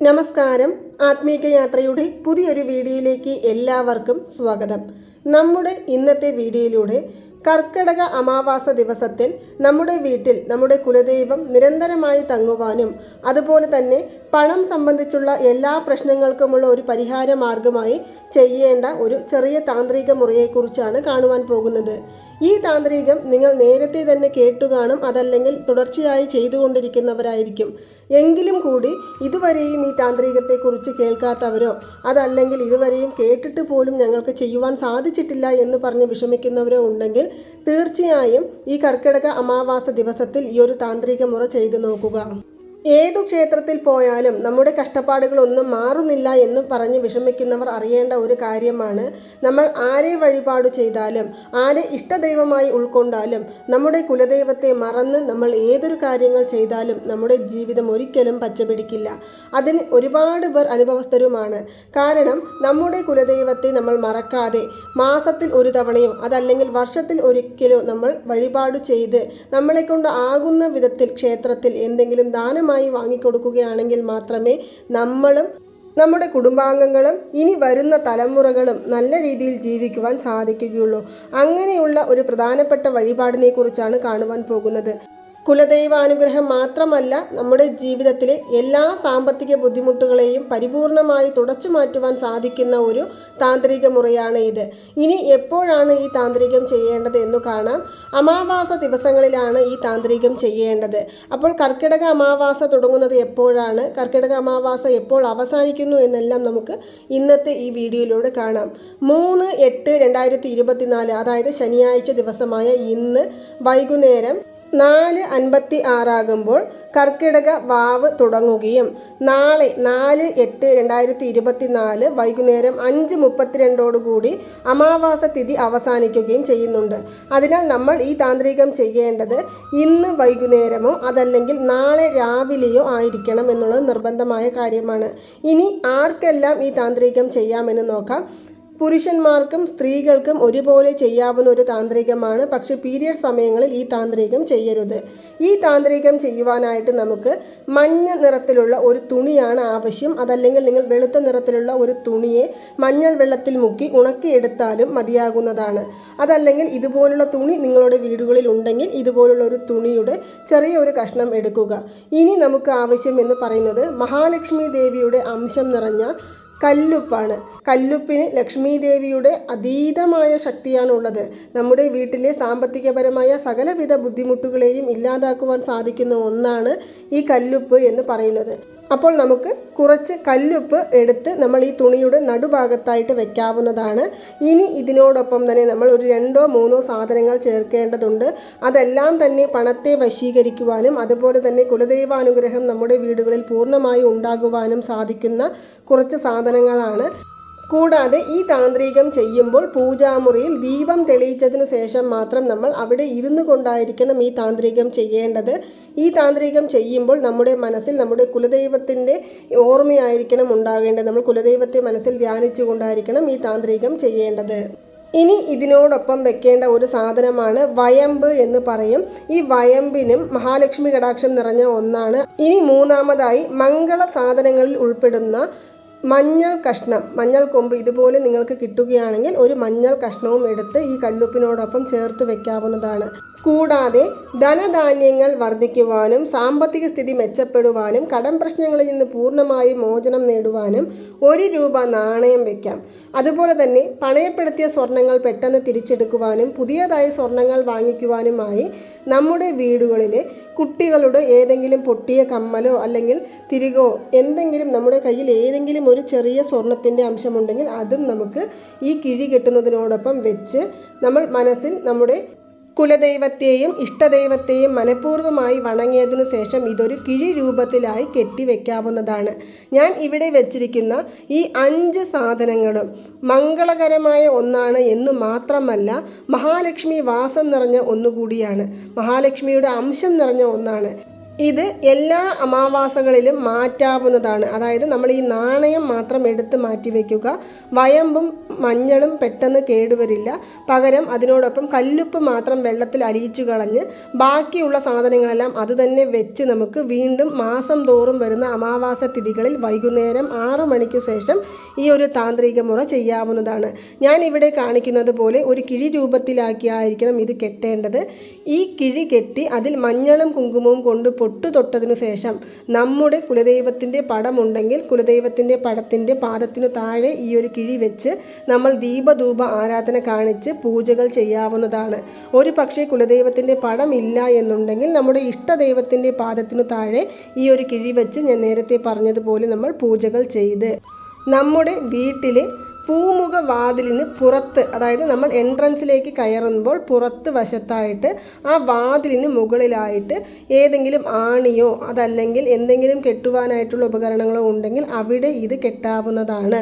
നമസ്കാരം. ആത്മീക യാത്രയുടെ പുതിയൊരു വീഡിയോയിലേക്ക് എല്ലാവർക്കും സ്വാഗതം. നമ്മുടെ ഇന്നത്തെ വീഡിയോയിലൂടെ കർക്കിടക അമാവാസ ദിവസത്തിൽ നമ്മുടെ വീട്ടിൽ നമ്മുടെ കുലദൈവം നിരന്തരമായി തങ്ങുവാനും അതുപോലെ തന്നെ പണം സംബന്ധിച്ചുള്ള എല്ലാ പ്രശ്നങ്ങൾക്കുമുള്ള ഒരു പരിഹാര മാർഗമായി ചെയ്യേണ്ട ഒരു ചെറിയ താന്ത്രിക മുറയെക്കുറിച്ചാണ് കാണുവാൻ പോകുന്നത്. ഈ താന്ത്രികം നിങ്ങൾ നേരത്തെ തന്നെ കേട്ടുകാണും, അതല്ലെങ്കിൽ തുടർച്ചയായി ചെയ്തുകൊണ്ടിരിക്കുന്നവരായിരിക്കും. എങ്കിലും കൂടി ഇതുവരെയും ഈ താന്ത്രികത്തെക്കുറിച്ച് കേൾക്കാത്തവരോ അതല്ലെങ്കിൽ ഇതുവരെയും കേട്ടിട്ട് പോലും ഞങ്ങൾക്ക് ചെയ്യുവാൻ സാധിച്ചിട്ടില്ല എന്ന് പറഞ്ഞ് വിഷമിക്കുന്നവരോ ഉണ്ടെങ്കിൽ തീർച്ചയായും ഈ കർക്കിടക അമാവാസ ദിവസത്തിൽ ഈ ഒരു താന്ത്രിക മുറ ചെയ്തു നോക്കുക. ഏതു ക്ഷേത്രത്തിൽ പോയാലും നമ്മുടെ കഷ്ടപ്പാടുകളൊന്നും മാറുന്നില്ല എന്ന് പറഞ്ഞ് വിഷമിക്കുന്നവർ അറിയേണ്ട ഒരു കാര്യമാണ്, നമ്മൾ ആരെ വഴിപാട് ചെയ്താലും ആരെ ഇഷ്ടദൈവമായി ഉൾക്കൊണ്ടാലും നമ്മുടെ കുലദൈവത്തെ മറന്ന് നമ്മൾ ഏതൊരു കാര്യങ്ങൾ ചെയ്താലും നമ്മുടെ ജീവിതം ഒരിക്കലും പച്ചപിടിക്കില്ല. അതിന് ഒരുപാട് പേർ അനുഭവസ്ഥരുമാണ്. കാരണം നമ്മുടെ കുലദൈവത്തെ നമ്മൾ മറക്കാതെ മാസത്തിൽ ഒരു തവണയോ അതല്ലെങ്കിൽ വർഷത്തിൽ ഒരിക്കലോ നമ്മൾ വഴിപാട് ചെയ്ത് നമ്മളെക്കൊണ്ട് ആകുന്ന വിധത്തിൽ ക്ഷേത്രത്തിൽ എന്തെങ്കിലും ദാനമായി വാങ്ങിക്കൊടുക്കുകയാണെങ്കിൽ മാത്രമേ നമ്മളും നമ്മുടെ കുടുംബാംഗങ്ങളും ഇനി വരുന്ന തലമുറകളും നല്ല രീതിയിൽ ജീവിക്കുവാൻ സാധിക്കുകയുള്ളൂ. അങ്ങനെയുള്ള ഒരു പ്രധാനപ്പെട്ട വഴിപാടിനെ കുറിച്ചാണ് കാണുവാൻ പോകുന്നത്. കുലദൈവാനുഗ്രഹം മാത്രമല്ല, നമ്മുടെ ജീവിതത്തിലെ എല്ലാ സാമ്പത്തിക ബുദ്ധിമുട്ടുകളെയും പരിപൂർണമായി തുടച്ചു മാറ്റുവാൻ സാധിക്കുന്ന ഒരു താന്ത്രിക മുറയാണ് ഇത്. ഇനി എപ്പോഴാണ് ഈ താന്ത്രികം ചെയ്യേണ്ടത് എന്ന് കാണാം. അമാവാസ ദിവസങ്ങളിലാണ് ഈ താന്ത്രികം ചെയ്യേണ്ടത്. അപ്പോൾ കർക്കിടക അമാവാസ തുടങ്ങുന്നത് എപ്പോഴാണ്, കർക്കിടക അമാവാസ എപ്പോൾ അവസാനിക്കുന്നു എന്നെല്ലാം നമുക്ക് ഇന്നത്തെ ഈ വീഡിയോയിലൂടെ കാണാം. 3/8/2024 അതായത് ശനിയാഴ്ച ദിവസമായ ഇന്ന് വൈകുന്നേരം 4:56 കർക്കിടക വാവ് തുടങ്ങുകയും നാളെ 4/8/2024 വൈകുന്നേരം 5:32 അമാവാസ തിഥി അവസാനിക്കുകയും ചെയ്യുന്നുണ്ട്. അതിനാൽ നമ്മൾ ഈ താന്ത്രികം ചെയ്യേണ്ടത് ഇന്ന് വൈകുന്നേരമോ അതല്ലെങ്കിൽ നാളെ രാവിലെയോ ആയിരിക്കണം എന്നുള്ളത് നിർബന്ധമായ കാര്യമാണ്. ഇനി ആർക്കെല്ലാം ഈ താന്ത്രികം ചെയ്യാമെന്ന് നോക്കാം. പുരുഷന്മാർക്കും സ്ത്രീകൾക്കും ഒരുപോലെ ചെയ്യാവുന്ന ഒരു താന്ത്രികമാണ്. പക്ഷേ പീരിയഡ് സമയങ്ങളിൽ ഈ താന്ത്രികം ചെയ്യരുത്. ഈ താന്ത്രികം ചെയ്യുവാനായിട്ട് നമുക്ക് മഞ്ഞ നിറത്തിലുള്ള ഒരു തുണിയാണ് ആവശ്യം. അതല്ലെങ്കിൽ നിങ്ങൾ വെളുത്ത നിറത്തിലുള്ള ഒരു തുണിയെ മഞ്ഞൾ വെള്ളത്തിൽ മുക്കി ഉണക്കിയെടുത്താലും മതിയാകുന്നതാണ്. അതല്ലെങ്കിൽ ഇതുപോലുള്ള തുണി നിങ്ങളുടെ വീടുകളിൽ ഉണ്ടെങ്കിൽ ഇതുപോലുള്ള ഒരു തുണിയുടെ ചെറിയ ഒരു കഷ്ണം എടുക്കുക. ഇനി നമുക്ക് ആവശ്യം എന്ന് പറയുന്നത് മഹാലക്ഷ്മി ദേവിയുടെ അംശം നിറഞ്ഞ കല്ലുപ്പാണ്. കല്ലുപ്പിന് ലക്ഷ്മി ദേവിയുടെ അതീതമായ ശക്തിയാണ് ഉള്ളത്. നമ്മുടെ വീട്ടിലെ സാമ്പത്തികപരമായ സകലവിധ ബുദ്ധിമുട്ടുകളെയും ഇല്ലാതാക്കുവാൻ സാധിക്കുന്ന ഒന്നാണ് ഈ കല്ലുപ്പ് എന്ന് പറയുന്നത്. അപ്പോൾ നമുക്ക് കുറച്ച് കല്ലുപ്പ് എടുത്ത് നമ്മൾ ഈ തുണിയുടെ നടുഭാഗത്തായിട്ട് വെക്കാവുന്നതാണ്. ഇനി ഇതിനോടൊപ്പം തന്നെ നമ്മൾ ഒരു 2-3 സാധനങ്ങൾ ചേർക്കേണ്ടതുണ്ട്. അതെല്ലാം തന്നെ പണത്തെ വശീകരിക്കുവാനും അതുപോലെ തന്നെ കുലദൈവാനുഗ്രഹം നമ്മുടെ വീടുകളിൽ പൂർണ്ണമായി ഉണ്ടാകുവാനും സാധിക്കുന്ന കുറച്ച് സാധനങ്ങളാണ്. കൂടാതെ ഈ താന്ത്രികം ചെയ്യുമ്പോൾ പൂജാമുറിയിൽ ദീപം തെളിയിച്ചതിനു ശേഷം മാത്രം നമ്മൾ അവിടെ ഇരുന്നു കൊണ്ടായിരിക്കണം ഈ താന്ത്രികം ചെയ്യേണ്ടത്. ഈ താന്ത്രികം ചെയ്യുമ്പോൾ നമ്മുടെ മനസ്സിൽ നമ്മുടെ കുലദൈവത്തിൻ്റെ ഓർമ്മയായിരിക്കണം ഉണ്ടാകേണ്ടത്. നമ്മൾ കുലദൈവത്തെ മനസ്സിൽ ധ്യാനിച്ചു കൊണ്ടായിരിക്കണം ഈ താന്ത്രികം ചെയ്യേണ്ടത്. ഇനി ഇതിനോടൊപ്പം വെക്കേണ്ട ഒരു സാധനമാണ് വയമ്പ് എന്ന് പറയും. ഈ വയമ്പിനും മഹാലക്ഷ്മി കടാക്ഷം നിറഞ്ഞ ഒന്നാണ്. ഇനി മൂന്നാമതായി മംഗള സാധനങ്ങളിൽ ഉൾപ്പെടുന്ന മഞ്ഞൾ കഷ്ണം, മഞ്ഞൾ കൊമ്പ് ഇതുപോലെ നിങ്ങൾക്ക് കിട്ടുകയാണെങ്കിൽ ഒരു മഞ്ഞൾ കഷ്ണവും എടുത്ത് ഈ കല്ലുപ്പിനോടൊപ്പം ചേർത്ത് വെക്കാവുന്നതാണ്. കൂടാതെ ധനധാന്യങ്ങൾ വർദ്ധിക്കുവാനും സാമ്പത്തിക സ്ഥിതി മെച്ചപ്പെടുവാനും കടം പ്രശ്നങ്ങളിൽ നിന്ന് പൂർണ്ണമായി മോചനം നേടുവാനും 1 രൂപ നാണയം വയ്ക്കാം. അതുപോലെ തന്നെ പണയപ്പെടുത്തിയ സ്വർണങ്ങൾ പെട്ടെന്ന് തിരിച്ചെടുക്കുവാനും പുതിയതായി സ്വർണങ്ങൾ വാങ്ങിക്കുവാനുമായി നമ്മുടെ വീടുകളിലെ കുട്ടികളുടെ ഏതെങ്കിലും പൊട്ടിയ കമ്മലോ അല്ലെങ്കിൽ തിരികോ എന്തെങ്കിലും നമ്മുടെ കയ്യിൽ ഏതെങ്കിലും ഒരു ചെറിയ സ്വർണത്തിൻ്റെ അംശമുണ്ടെങ്കിൽ അതും നമുക്ക് ഈ കിഴി കെട്ടുന്നതിനോടൊപ്പം വെച്ച് നമ്മൾ മനസ്സിൽ നമ്മുടെ കുലദൈവത്തെയും ഇഷ്ടദൈവത്തെയും മനഃപൂർവ്വമായി വണങ്ങിയതിനു ശേഷം ഇതൊരു കിഴി രൂപത്തിലായി കെട്ടിവെക്കാവുന്നതാണ്. ഞാൻ ഇവിടെ വെച്ചിരിക്കുന്ന ഈ 5 സാധനങ്ങളും മംഗളകരമായ ഒന്നാണ് എന്ന് മാത്രമല്ല മഹാലക്ഷ്മി വാസം നിറഞ്ഞ ഒന്നുകൂടിയാണ്, മഹാലക്ഷ്മിയുടെ അംശം നിറഞ്ഞ ഒന്നാണ്. ഇത് എല്ലാ അമാവാസകളിലും മാറ്റാവുന്നതാണ്. അതായത് നമ്മൾ ഈ നാണയം മാത്രം എടുത്ത് മാറ്റി വയ്ക്കുക. വയമ്പും മഞ്ഞളും പെട്ടെന്ന് കേടുവരില്ല. പകരം അതിനോടൊപ്പം കല്ലുപ്പ് മാത്രം വെള്ളത്തിൽ അലിയിച്ചു കളഞ്ഞ് ബാക്കിയുള്ള സാധനങ്ങളെല്ലാം അത് തന്നെ വെച്ച് നമുക്ക് വീണ്ടും മാസം തോറും വരുന്ന അമാവാസ തിഥികളിൽ വൈകുന്നേരം 6 മണിക്ക് ശേഷം ഈ ഒരു താന്ത്രിക മുറ ചെയ്യാവുന്നതാണ്. ഞാൻ ഇവിടെ കാണിക്കുന്നത് പോലെ ഒരു കിഴി രൂപത്തിലാക്കിയായിരിക്കണം ഇത് കെട്ടേണ്ടത്. ഈ കിഴി കെട്ടി അതിൽ മഞ്ഞളും കുങ്കുമവും കൊണ്ട് പൊട്ടു തൊട്ടതിനു ശേഷം നമ്മുടെ കുലദൈവത്തിൻ്റെ പടമുണ്ടെങ്കിൽ കുലദൈവത്തിൻ്റെ പടത്തിൻ്റെ പാദത്തിനു താഴെ ഈ ഒരു കിഴി വെച്ച് നമ്മൾ ദീപധൂപ ആരാധന കാണിച്ച് പൂജകൾ ചെയ്യാവുന്നതാണ്. ഒരു പക്ഷേ കുലദൈവത്തിൻ്റെ പടം ഇല്ല എന്നുണ്ടെങ്കിൽ നമ്മുടെ ഇഷ്ടദൈവത്തിൻ്റെ പാദത്തിനു താഴെ ഈ ഒരു കിഴി വെച്ച് ഞാൻ നേരത്തെ പറഞ്ഞതുപോലെ നമ്മൾ പൂജകൾ ചെയ്ത് നമ്മുടെ വീട്ടിലെ പൂമുഖ വാതിലിന് പുറത്ത്, അതായത് നമ്മൾ എൻട്രൻസിലേക്ക് കയറുമ്പോൾ പുറത്ത് വശത്തായിട്ട് ആ വാതിലിന് മുകളിലായിട്ട് ഏതെങ്കിലും ആണിയോ അതല്ലെങ്കിൽ എന്തെങ്കിലും കെട്ടുവാനായിട്ടുള്ള ഉപകരണങ്ങളോ ഉണ്ടെങ്കിൽ അവിടെ ഇത് കെട്ടാവുന്നതാണ്.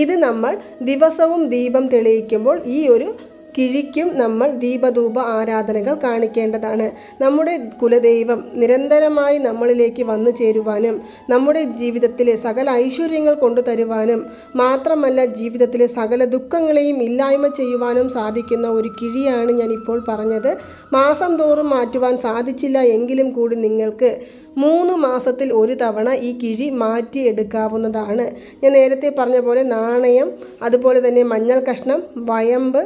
ഇത് നമ്മൾ ദിവസവും ദീപം തെളിയിക്കുമ്പോൾ ഈ ഒരു കിഴിക്കും നമ്മൾ ദീപധൂപ ആരാധനകൾ കാണിക്കേണ്ടതാണ്. നമ്മുടെ കുലദൈവം നിരന്തരമായി നമ്മളിലേക്ക് വന്നു ചേരുവാനും നമ്മുടെ ജീവിതത്തിലെ സകല ഐശ്വര്യങ്ങൾ കൊണ്ടുതരുവാനും മാത്രമല്ല ജീവിതത്തിലെ സകല ദുഃഖങ്ങളെയും ഇല്ലായ്മ ചെയ്യുവാനും സാധിക്കുന്ന ഒരു കിഴിയാണ് ഞാൻ ഇപ്പോൾ പറഞ്ഞത്. മാസം തോറും മാറ്റുവാൻ സാധിച്ചില്ല എങ്കിലും കൂടി നിങ്ങൾക്ക് 3 മാസത്തിൽ ഒരു തവണ ഈ കിഴി മാറ്റിയെടുക്കാവുന്നതാണ്. ഞാൻ നേരത്തെ പറഞ്ഞ പോലെ നാണയം, അതുപോലെ തന്നെ മഞ്ഞൾ കഷ്ണം, വയമ്പ്,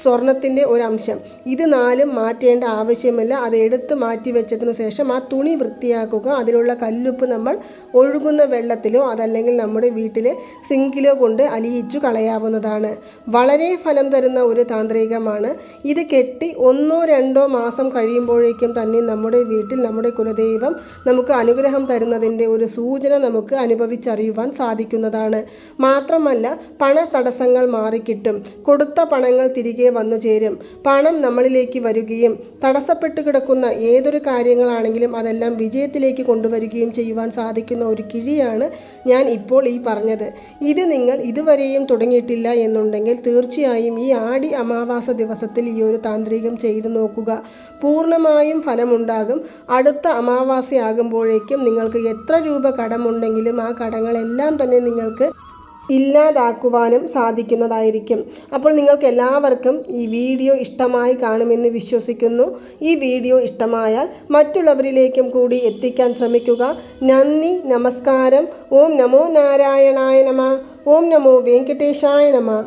സ്വർണത്തിൻ്റെ ഒരംശം, ഇത് 4ഉം മാറ്റേണ്ട ആവശ്യമില്ല. അത് എടുത്ത് മാറ്റി വെച്ചതിനു ശേഷം ആ തുണി വൃത്തിയാക്കുക. അതിലുള്ള കല്ലുപ്പ് നമ്മൾ ഒഴുകുന്ന വെള്ളത്തിലോ അതല്ലെങ്കിൽ നമ്മുടെ വീട്ടിലെ സിങ്കിലോ കൊണ്ട് അലിയിച്ചു കളയാവുന്നതാണ്. വളരെ ഫലം തരുന്ന ഒരു താന്ത്രികമാണ്. ഇത് കെട്ടി 1-2 മാസം കഴിയുമ്പോഴേക്കും തന്നെ നമ്മുടെ വീട്ടിൽ നമ്മുടെ കുലദൈവം നമുക്ക് അനുഗ്രഹം തരുന്നതിൻ്റെ ഒരു സൂചന നമുക്ക് അനുഭവിച്ചറിയുവാൻ സാധിക്കുന്നതാണ്. മാത്രമല്ല പണ തടസ്സങ്ങൾ മാറിക്കിട്ടും. കൊടുത്ത പണങ്ങൾ തിരികെ വന്നു ചേരും. പണം നമ്മളിലേക്ക് വരികയും തടസ്സപ്പെട്ടു കിടക്കുന്ന ഏതൊരു കാര്യങ്ങളാണെങ്കിലും അതെല്ലാം വിജയത്തിലേക്ക് കൊണ്ടുവരികയും ചെയ്യുവാൻ സാധിക്കുന്ന ഒരു കിഴിയാണ് ഞാൻ ഇപ്പോൾ ഈ പറഞ്ഞത്. ഇത് നിങ്ങൾ ഇതുവരെയും തുടങ്ങിയിട്ടില്ല എന്നുണ്ടെങ്കിൽ തീർച്ചയായും ഈ ആടി അമാവാസ ദിവസത്തിൽ ഈ ഒരു താന്ത്രികം ചെയ്തു നോക്കുക. പൂർണ്ണമായും ഫലമുണ്ടാകും. അടുത്ത അമാവാസയാകുമ്പോഴേക്കും നിങ്ങൾക്ക് എത്ര രൂപ കടമുണ്ടെങ്കിലും ആ കടങ്ങളെല്ലാം തന്നെ നിങ്ങൾക്ക് ഇല്ലാതാക്കുവാനും സാധിക്കുന്നതായിരിക്കും. അപ്പോൾ നിങ്ങൾക്ക് എല്ലാവർക്കും ഈ വീഡിയോ ഇഷ്ടമായി കാണുമെന്ന് വിശ്വസിക്കുന്നു. ഈ വീഡിയോ ഇഷ്ടമായാൽ മറ്റുള്ളവരിലേക്കും കൂടി എത്തിക്കാൻ ശ്രമിക്കുക. നന്ദി, നമസ്കാരം. ഓം നമോ നാരായണായ നമഃ. ഓം നമോ വെങ്കടേശായ നമഃ.